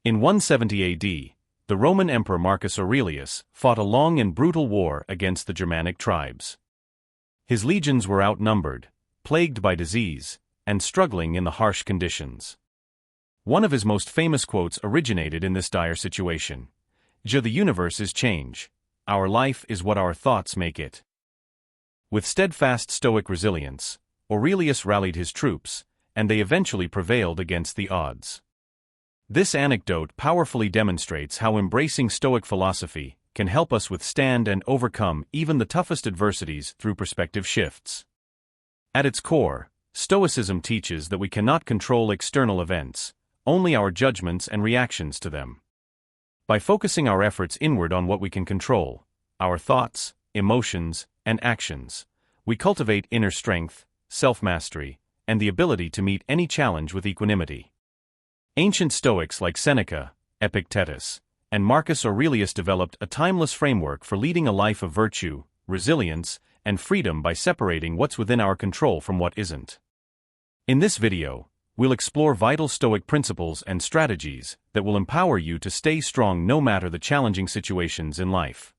In 170 AD, the Roman Emperor Marcus Aurelius fought a long and brutal war against the Germanic tribes. His legions were outnumbered, plagued by disease, and struggling in the harsh conditions. One of his most famous quotes originated in this dire situation. The universe is change. Our life is what our thoughts make it. With steadfast Stoic resilience, Aurelius rallied his troops, and they eventually prevailed against the odds. This anecdote powerfully demonstrates how embracing Stoic philosophy can help us withstand and overcome even the toughest adversities through perspective shifts. At its core, Stoicism teaches that we cannot control external events, only our judgments and reactions to them. By focusing our efforts inward on what we can control, our thoughts, emotions, and actions, we cultivate inner strength, self-mastery, and the ability to meet any challenge with equanimity. Ancient Stoics like Seneca, Epictetus, and Marcus Aurelius developed a timeless framework for leading a life of virtue, resilience, and freedom by separating what's within our control from what isn't. In this video, we'll explore vital Stoic principles and strategies that will empower you to stay strong no matter the challenging situations in life.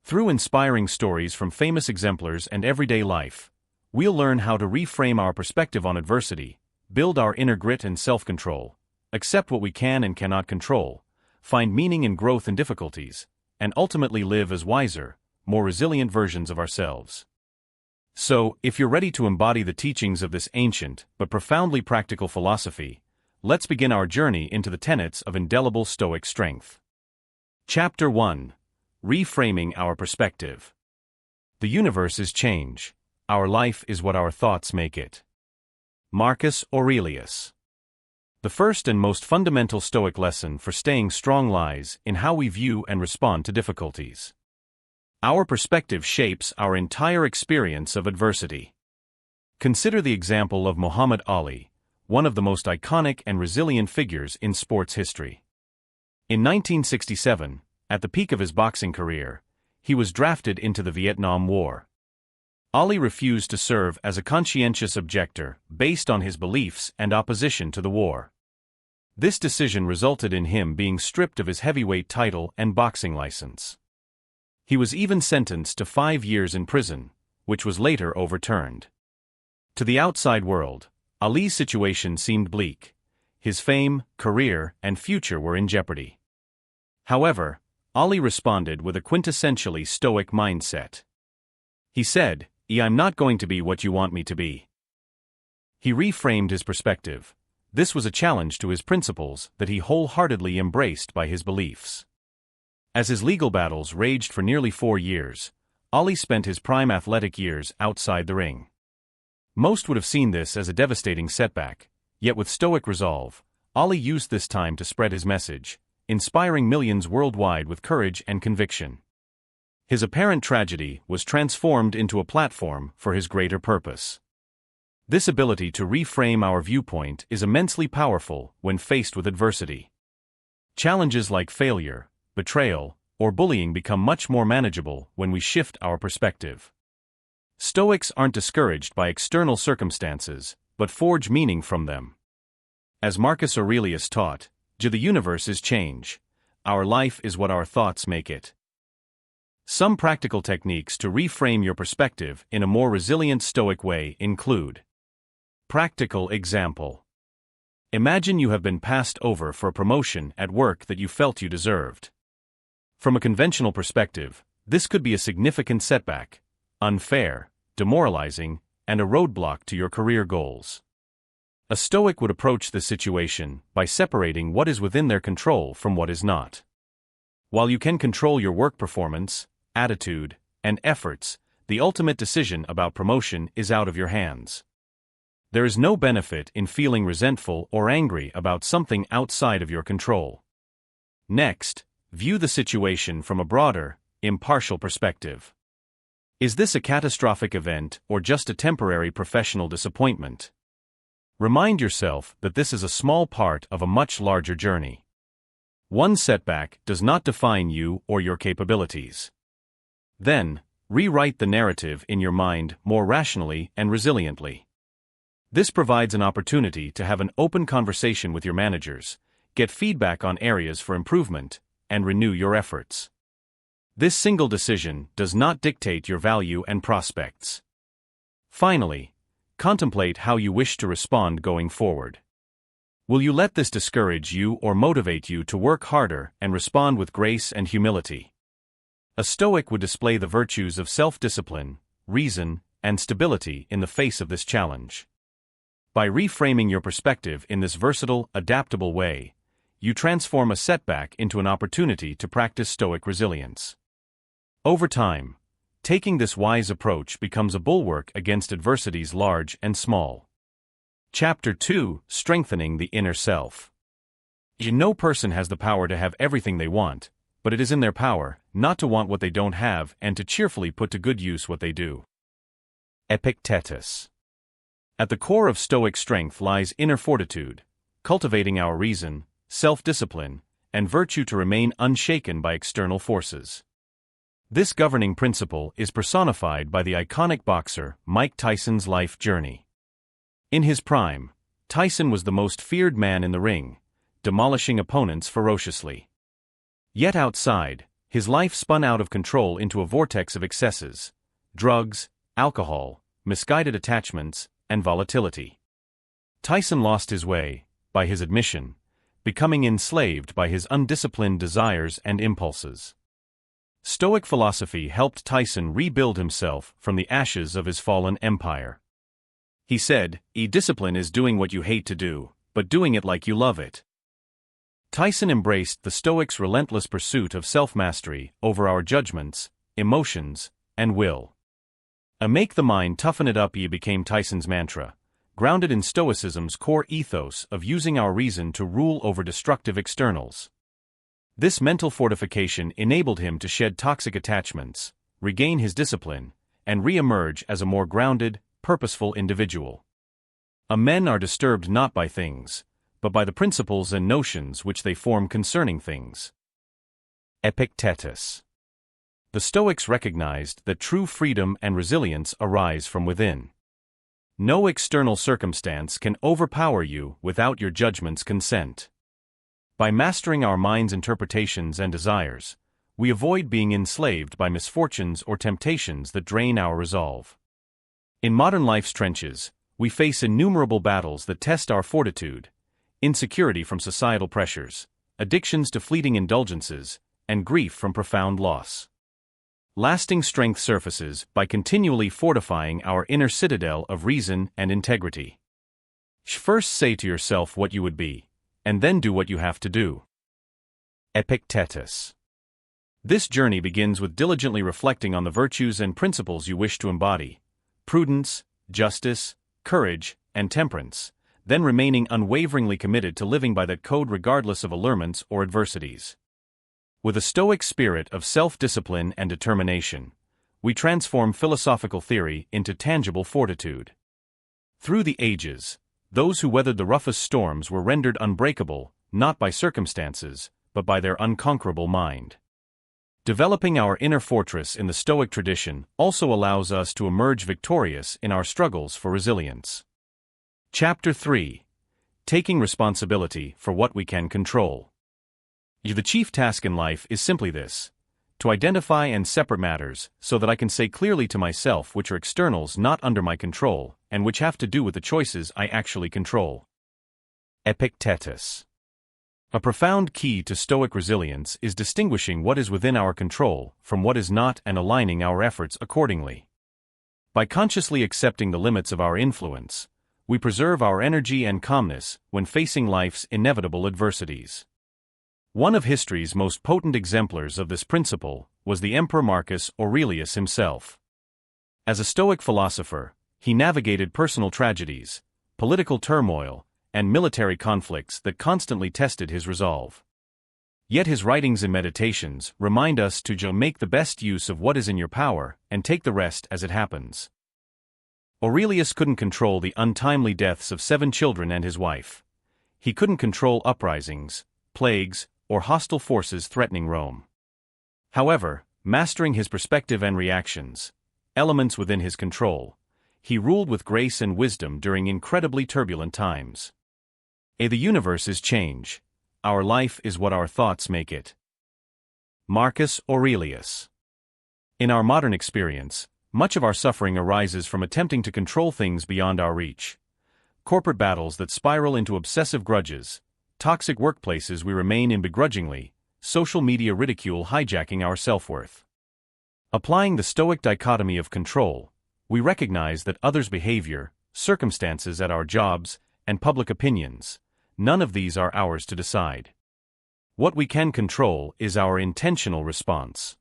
Through inspiring stories from famous exemplars and everyday life, we'll learn how to reframe our perspective on adversity, build our inner grit and self-control, accept what we can and cannot control, find meaning in growth and difficulties, and ultimately live as wiser, more resilient versions of ourselves. So, if you're ready to embody the teachings of this ancient but profoundly practical philosophy, let's begin our journey into the tenets of indelible Stoic strength. Chapter 1. Reframing our perspective. The universe is change. Our life is what our thoughts make it. Marcus Aurelius. The first and most fundamental Stoic lesson for staying strong lies in how we view and respond to difficulties. Our perspective shapes our entire experience of adversity. Consider the example of Muhammad Ali, one of the most iconic and resilient figures in sports history. In 1967, at the peak of his boxing career, he was drafted into the Vietnam War. Ali refused to serve as a conscientious objector based on his beliefs and opposition to the war. This decision resulted in him being stripped of his heavyweight title and boxing license. He was even sentenced to 5 years in prison, which was later overturned. To the outside world, Ali's situation seemed bleak. His fame, career, and future were in jeopardy. However, Ali responded with a quintessentially Stoic mindset. He said, "I'm not going to be what you want me to be." He reframed his perspective. This was a challenge to his principles that he wholeheartedly embraced by his beliefs. As his legal battles raged for nearly 4 years, Ali spent his prime athletic years outside the ring. Most would have seen this as a devastating setback, yet with Stoic resolve, Ali used this time to spread his message, inspiring millions worldwide with courage and conviction. His apparent tragedy was transformed into a platform for his greater purpose. This ability to reframe our viewpoint is immensely powerful when faced with adversity. Challenges like failure, betrayal, or bullying become much more manageable when we shift our perspective. Stoics aren't discouraged by external circumstances, but forge meaning from them. As Marcus Aurelius taught, the universe is change. Our life is what our thoughts make it. Some practical techniques to reframe your perspective in a more resilient Stoic way include: Practical example. Imagine you have been passed over for a promotion at work that you felt you deserved. From a conventional perspective, this could be a significant setback, unfair, demoralizing, and a roadblock to your career goals. A Stoic would approach this situation by separating what is within their control from what is not. While you can control your work performance, attitude, and efforts, the ultimate decision about promotion is out of your hands. There is no benefit in feeling resentful or angry about something outside of your control. Next, view the situation from a broader, impartial perspective. Is this a catastrophic event or just a temporary professional disappointment? Remind yourself that this is a small part of a much larger journey. One setback does not define you or your capabilities. Then, rewrite the narrative in your mind more rationally and resiliently. This provides an opportunity to have an open conversation with your managers, get feedback on areas for improvement, and renew your efforts. This single decision does not dictate your value and prospects. Finally, contemplate how you wish to respond going forward. Will you let this discourage you or motivate you to work harder and respond with grace and humility? A Stoic would display the virtues of self-discipline, reason, and stability in the face of this challenge. By reframing your perspective in this versatile, adaptable way, you transform a setback into an opportunity to practice Stoic resilience. Over time, taking this wise approach becomes a bulwark against adversities large and small. Chapter 2: Strengthening the Inner Self. No person has the power to have everything they want, but it is in their power not to want what they don't have and to cheerfully put to good use what they do. Epictetus. At the core of Stoic strength lies inner fortitude, cultivating our reason, self-discipline, and virtue to remain unshaken by external forces. This governing principle is personified by the iconic boxer Mike Tyson's life journey. In his prime, Tyson was the most feared man in the ring, demolishing opponents ferociously. Yet outside, his life spun out of control into a vortex of excesses: drugs, alcohol, misguided attachments, and volatility. Tyson lost his way, by his admission, becoming enslaved by his undisciplined desires and impulses. Stoic philosophy helped Tyson rebuild himself from the ashes of his fallen empire. He said, "Discipline is doing what you hate to do, but doing it like you love it." Tyson embraced the Stoics' relentless pursuit of self-mastery over our judgments, emotions, and will. A "make the mind toughen it up" became Tyson's mantra, grounded in Stoicism's core ethos of using our reason to rule over destructive externals. This mental fortification enabled him to shed toxic attachments, regain his discipline, and re-emerge as a more grounded, purposeful individual. Men are disturbed not by things, but by the principles and notions which they form concerning things. Epictetus. The Stoics recognized that true freedom and resilience arise from within. No external circumstance can overpower you without your judgment's consent. By mastering our mind's interpretations and desires, we avoid being enslaved by misfortunes or temptations that drain our resolve. In modern life's trenches, we face innumerable battles that test our fortitude: insecurity from societal pressures, addictions to fleeting indulgences, and grief from profound loss. Lasting strength surfaces by continually fortifying our inner citadel of reason and integrity. First say to yourself what you would be, and then do what you have to do. Epictetus. This journey begins with diligently reflecting on the virtues and principles you wish to embody: prudence, justice, courage, and temperance, then remaining unwaveringly committed to living by that code regardless of allurements or adversities. With a Stoic spirit of self-discipline and determination, we transform philosophical theory into tangible fortitude. Through the ages, those who weathered the roughest storms were rendered unbreakable, not by circumstances, but by their unconquerable mind. Developing our inner fortress in the Stoic tradition also allows us to emerge victorious in our struggles for resilience. Chapter 3: Taking responsibility for what we can control. The chief task in life is simply this: to identify and separate matters so that I can say clearly to myself which are externals not under my control and which have to do with the choices I actually control. Epictetus. A profound key to Stoic resilience is distinguishing what is within our control from what is not and aligning our efforts accordingly. By consciously accepting the limits of our influence, we preserve our energy and calmness when facing life's inevitable adversities. One of history's most potent exemplars of this principle was the Emperor Marcus Aurelius himself. As a Stoic philosopher, he navigated personal tragedies, political turmoil, and military conflicts that constantly tested his resolve. Yet his writings and meditations remind us to make the best use of what is in your power and take the rest as it happens. Aurelius couldn't control the untimely deaths of 7 children and his wife. He couldn't control uprisings, plagues, or hostile forces threatening Rome. However, mastering his perspective and reactions, elements within his control, he ruled with grace and wisdom during incredibly turbulent times. The universe is change, our life is what our thoughts make it. Marcus Aurelius. In our modern experience, much of our suffering arises from attempting to control things beyond our reach. Corporate battles that spiral into obsessive grudges, toxic workplaces we remain in begrudgingly, social media ridicule hijacking our self-worth. Applying the Stoic dichotomy of control, we recognize that others' behavior, circumstances at our jobs, and public opinions, none of these are ours to decide. What we can control is our intentional response.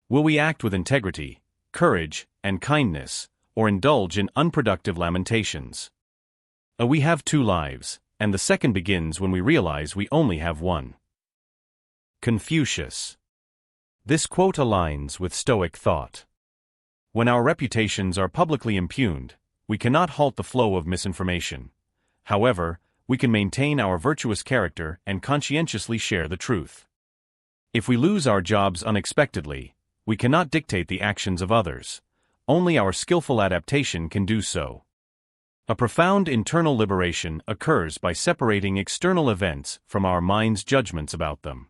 Will we act with integrity, courage, and kindness, or indulge in unproductive lamentations? We have two lives, and the second begins when we realize we only have one. Confucius. This quote aligns with Stoic thought. When our reputations are publicly impugned, we cannot halt the flow of misinformation. However, we can maintain our virtuous character and conscientiously share the truth. If we lose our jobs unexpectedly, we cannot dictate the actions of others. Only our skillful adaptation can do so. A profound internal liberation occurs by separating external events from our mind's judgments about them.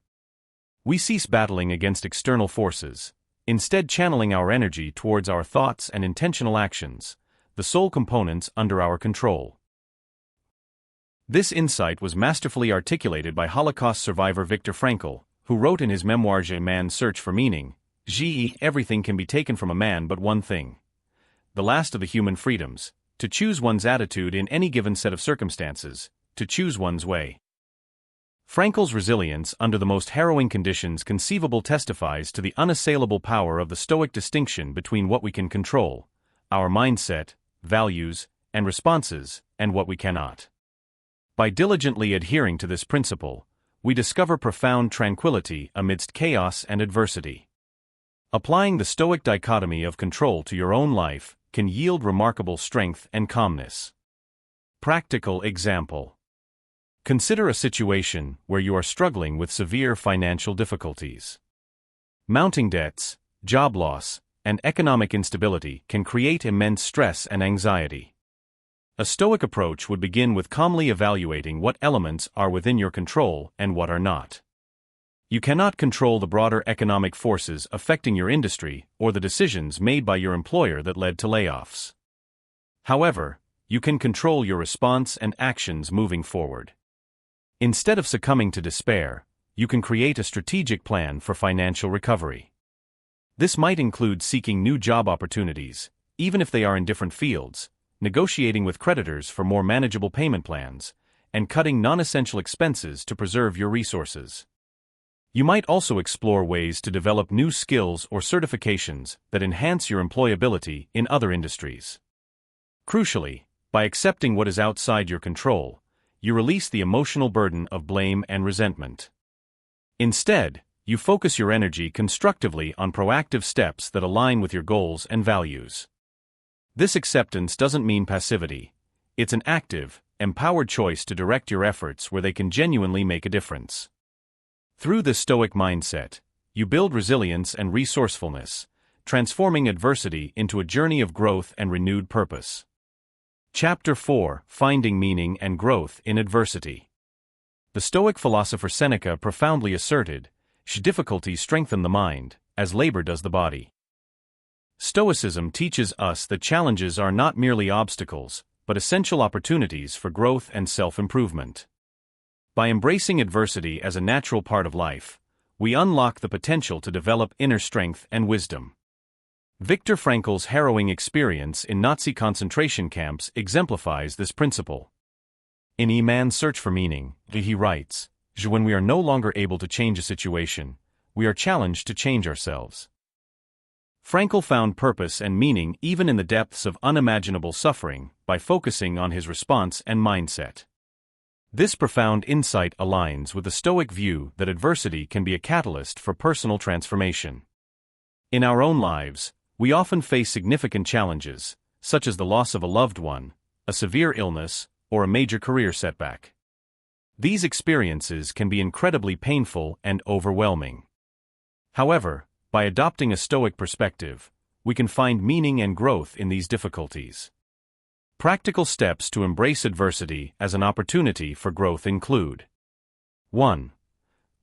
We cease battling against external forces, instead channeling our energy towards our thoughts and intentional actions, the sole components under our control. This insight was masterfully articulated by Holocaust survivor Viktor Frankl, who wrote in his memoir Man's Search for Meaning, everything can be taken from a man but one thing. The last of the human freedoms, to choose one's attitude in any given set of circumstances, to choose one's way. Frankl's resilience under the most harrowing conditions conceivable testifies to the unassailable power of the Stoic distinction between what we can control, our mindset, values, and responses, and what we cannot. By diligently adhering to this principle, we discover profound tranquility amidst chaos and adversity. Applying the Stoic dichotomy of control to your own life can yield remarkable strength and calmness. Practical example. Consider a situation where you are struggling with severe financial difficulties. Mounting debts, job loss, and economic instability can create immense stress and anxiety. A Stoic approach would begin with calmly evaluating what elements are within your control and what are not. You cannot control the broader economic forces affecting your industry or the decisions made by your employer that led to layoffs. However, you can control your response and actions moving forward. Instead of succumbing to despair, you can create a strategic plan for financial recovery. This might include seeking new job opportunities, even if they are in different fields, negotiating with creditors for more manageable payment plans, and cutting non-essential expenses to preserve your resources. You might also explore ways to develop new skills or certifications that enhance your employability in other industries. Crucially, by accepting what is outside your control, you release the emotional burden of blame and resentment. Instead, you focus your energy constructively on proactive steps that align with your goals and values. This acceptance doesn't mean passivity. It's an active, empowered choice to direct your efforts where they can genuinely make a difference. Through this Stoic mindset, you build resilience and resourcefulness, transforming adversity into a journey of growth and renewed purpose. Chapter 4: Finding Meaning and Growth in Adversity. The Stoic philosopher Seneca profoundly asserted, difficulties strengthen the mind, as labor does the body. Stoicism teaches us that challenges are not merely obstacles, but essential opportunities for growth and self-improvement. By embracing adversity as a natural part of life, we unlock the potential to develop inner strength and wisdom. Viktor Frankl's harrowing experience in Nazi concentration camps exemplifies this principle. In Man's Search for Meaning, he writes, when we are no longer able to change a situation, we are challenged to change ourselves. Frankl found purpose and meaning even in the depths of unimaginable suffering by focusing on his response and mindset. This profound insight aligns with the Stoic view that adversity can be a catalyst for personal transformation. In our own lives, we often face significant challenges, such as the loss of a loved one, a severe illness, or a major career setback. These experiences can be incredibly painful and overwhelming. However, by adopting a Stoic perspective, we can find meaning and growth in these difficulties. Practical steps to embrace adversity as an opportunity for growth include: 1.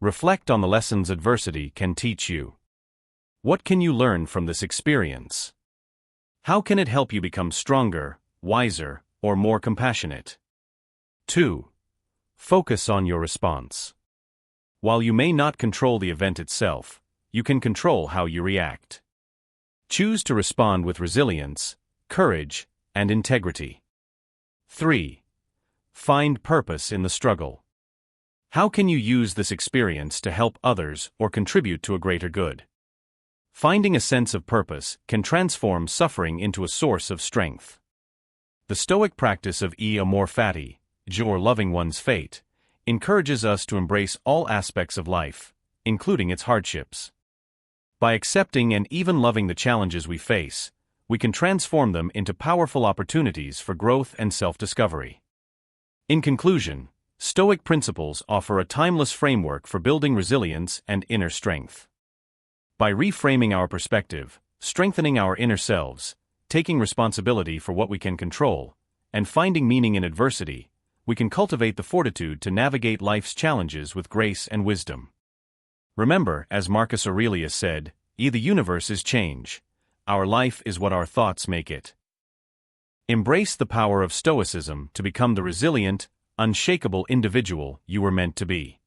Reflect on the lessons adversity can teach you. What can you learn from this experience? How can it help you become stronger, wiser, or more compassionate? 2. Focus on your response. While you may not control the event itself, you can control how you react. Choose to respond with resilience, courage, and integrity. 3. Find purpose in the struggle. How can you use this experience to help others or contribute to a greater good? Finding a sense of purpose can transform suffering into a source of strength. The Stoic practice of amor fati, or loving one's fate, encourages us to embrace all aspects of life, including its hardships. By accepting and even loving the challenges we face, we can transform them into powerful opportunities for growth and self-discovery. In conclusion, Stoic principles offer a timeless framework for building resilience and inner strength. By reframing our perspective, strengthening our inner selves, taking responsibility for what we can control, and finding meaning in adversity, we can cultivate the fortitude to navigate life's challenges with grace and wisdom. Remember, as Marcus Aurelius said, the universe is change. Our life is what our thoughts make it. Embrace the power of Stoicism to become the resilient, unshakable individual you were meant to be.